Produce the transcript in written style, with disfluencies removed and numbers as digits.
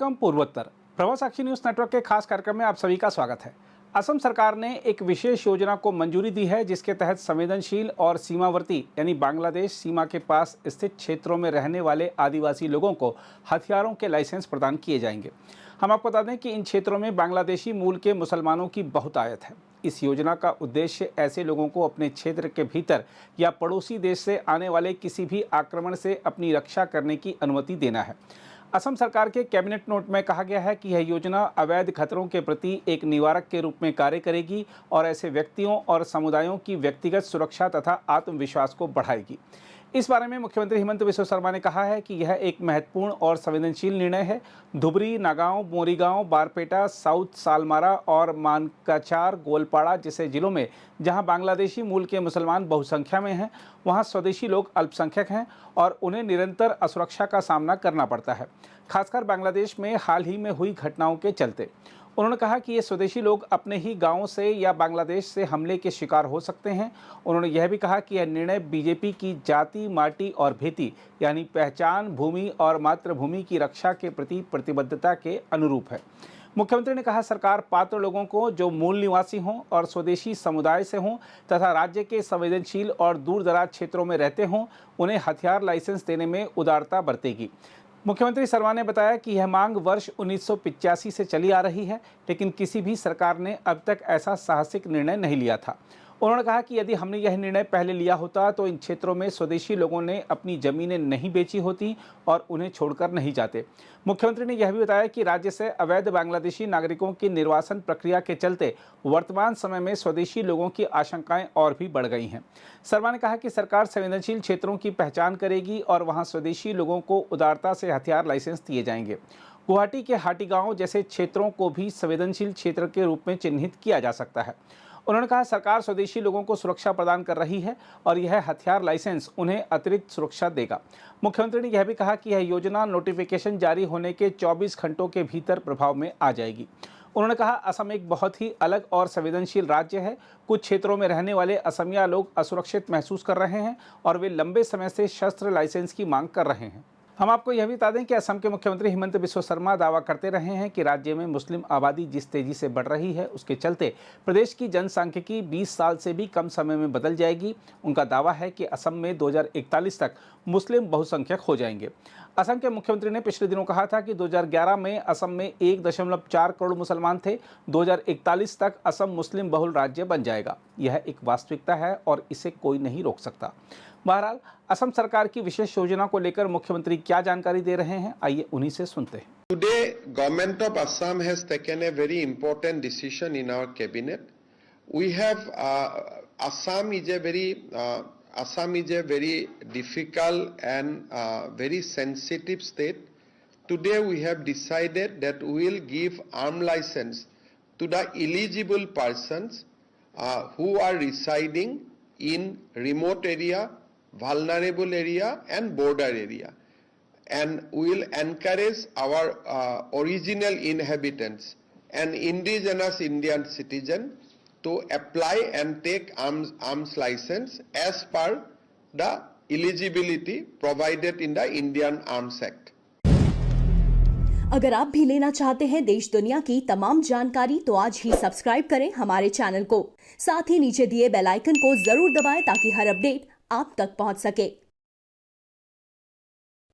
वनक्कम पूर्वोत्तर प्रभा साक्षी news network के खास कार्यक्रम में आप सभी का स्वागत है। असम सरकार ने एक विशेष योजना को मंजूरी दी है जिसके तहत संवेदनशील और सीमावर्ती यानी बांग्लादेश सीमा के पास स्थित क्षेत्रों में रहने वाले आदिवासी लोगों को हथियारों के लाइसेंस प्रदान किए जाएंगे। हम आपको बता दें कि इन क्षेत्रों में बांग्लादेशी मूल के मुसलमानों की बहुतायत है। इस योजना का उद्देश्य ऐसे लोगों को अपने क्षेत्र के भीतर या पड़ोसी देश से आने वाले किसी भी आक्रमण से अपनी रक्षा करने की अनुमति देना है। असम सरकार के कैबिनेट नोट में कहा गया है कि यह योजना अवैध खतरों के प्रति एक निवारक के रूप में कार्य करेगी और ऐसे व्यक्तियों और समुदायों की व्यक्तिगत सुरक्षा तथा आत्मविश्वास को बढ़ाएगी। इस बारे में मुख्यमंत्री हिमंत बिस्वा शर्मा ने कहा है कि यह एक महत्वपूर्ण और संवेदनशील निर्णय है। धुबरी, नागांव, मोरीगांव, बारपेटा, साउथ सालमारा और मानकाचार, गोलपाड़ा जैसे जिलों में जहां बांग्लादेशी मूल के मुसलमान बहुसंख्या में हैं, वहां स्वदेशी लोग अल्पसंख्यक हैं और उन्हें निरंतर असुरक्षा का सामना करना पड़ता है, खासकर बांग्लादेश में हाल ही में हुई घटनाओं के चलते। उन्होंने कहा कि ये स्वदेशी लोग अपने ही गांवों से या बांग्लादेश से हमले के शिकार हो सकते हैं। उन्होंने यह भी कहा कि यह निर्णय बीजेपी की जाति, माटी और भेती यानी पहचान, भूमि और मातृभूमि की रक्षा के प्रति प्रतिबद्धता के अनुरूप है। मुख्यमंत्री ने कहा, सरकार पात्र लोगों को जो मूल निवासी हों और स्वदेशी समुदाय से हों तथा राज्य के संवेदनशील और दूरदराज क्षेत्रों में रहते हों, उन्हें हथियार लाइसेंस देने में उदारता बरतेगी। मुख्यमंत्री शर्मा ने बताया कि यह मांग वर्ष 1985 से चली आ रही है, लेकिन किसी भी सरकार ने अब तक ऐसा साहसिक निर्णय नहीं लिया था। उन्होंने कहा कि यदि हमने यह निर्णय पहले लिया होता तो इन क्षेत्रों में स्वदेशी लोगों ने अपनी जमीनें नहीं बेची होती और उन्हें छोड़कर नहीं जाते। मुख्यमंत्री ने यह भी बताया कि राज्य से अवैध बांग्लादेशी नागरिकों की निर्वासन प्रक्रिया के चलते वर्तमान समय में स्वदेशी लोगों की आशंकाएं और भी बढ़ गई हैं। शर्मा ने कहा कि सरकार संवेदनशील क्षेत्रों की पहचान करेगी और वहां स्वदेशी लोगों को उदारता से हथियार लाइसेंस दिए जाएंगे। गुवाहाटी के हाटीगांव जैसे क्षेत्रों को भी संवेदनशील क्षेत्र के रूप में चिन्हित किया जा सकता है। उन्होंने कहा, सरकार स्वदेशी लोगों को सुरक्षा प्रदान कर रही है और यह हथियार लाइसेंस उन्हें अतिरिक्त सुरक्षा देगा। मुख्यमंत्री ने यह भी कहा कि यह योजना नोटिफिकेशन जारी होने के 24 घंटों के भीतर प्रभाव में आ जाएगी। उन्होंने कहा, असम एक बहुत ही अलग और संवेदनशील राज्य है। कुछ क्षेत्रों में रहने वाले असमिया लोग असुरक्षित महसूस कर रहे हैं और वे लंबे समय से शस्त्र लाइसेंस की मांग कर रहे हैं। हम आपको यह भी बता दें कि असम के मुख्यमंत्री हिमंत बिस्वा शर्मा दावा करते रहे हैं कि राज्य में मुस्लिम आबादी जिस तेजी से बढ़ रही है उसके चलते प्रदेश की जनसांख्यिकी 20 साल से भी कम समय में बदल जाएगी। उनका दावा है कि असम में 2041 तक मुस्लिम बहुसंख्यक हो जाएंगे। असम के मुख्यमंत्री ने पिछले दिनों कहा था कि 2011 में असम में 1.4 करोड़ मुसलमान थे। 2041 तक असम मुस्लिम बहुल राज्य बन जाएगा। यह एक वास्तविकता है और इसे कोई नहीं रोक सकता। बहरहाल, असम सरकार की विशेष योजना को लेकर मुख्यमंत्री क्या जानकारी दे रहे हैं, आइए उन्हीं से सुनते हैं। Today, Government of Assam has taken a very important decision in our cabinet. We have Assam is a very difficult and very sensitive state. Today, we have decided that we will give arm license to the eligible persons who are residing in remote area, vulnerable area and border area, and we will encourage our original inhabitants and indigenous Indian citizen to apply and take arms license as per the eligibility provided in the Indian Arms Act. अगर आप भी लेना चाहते हैं देश दुनिया की तमाम जानकारी तो आज ही सब्सक्राइब करें हमारे चैनल को। साथ ही नीचे दिए बेल आइकन को जरूर दबाएं ताकि हर अपडेट आप तक पहुंच सके।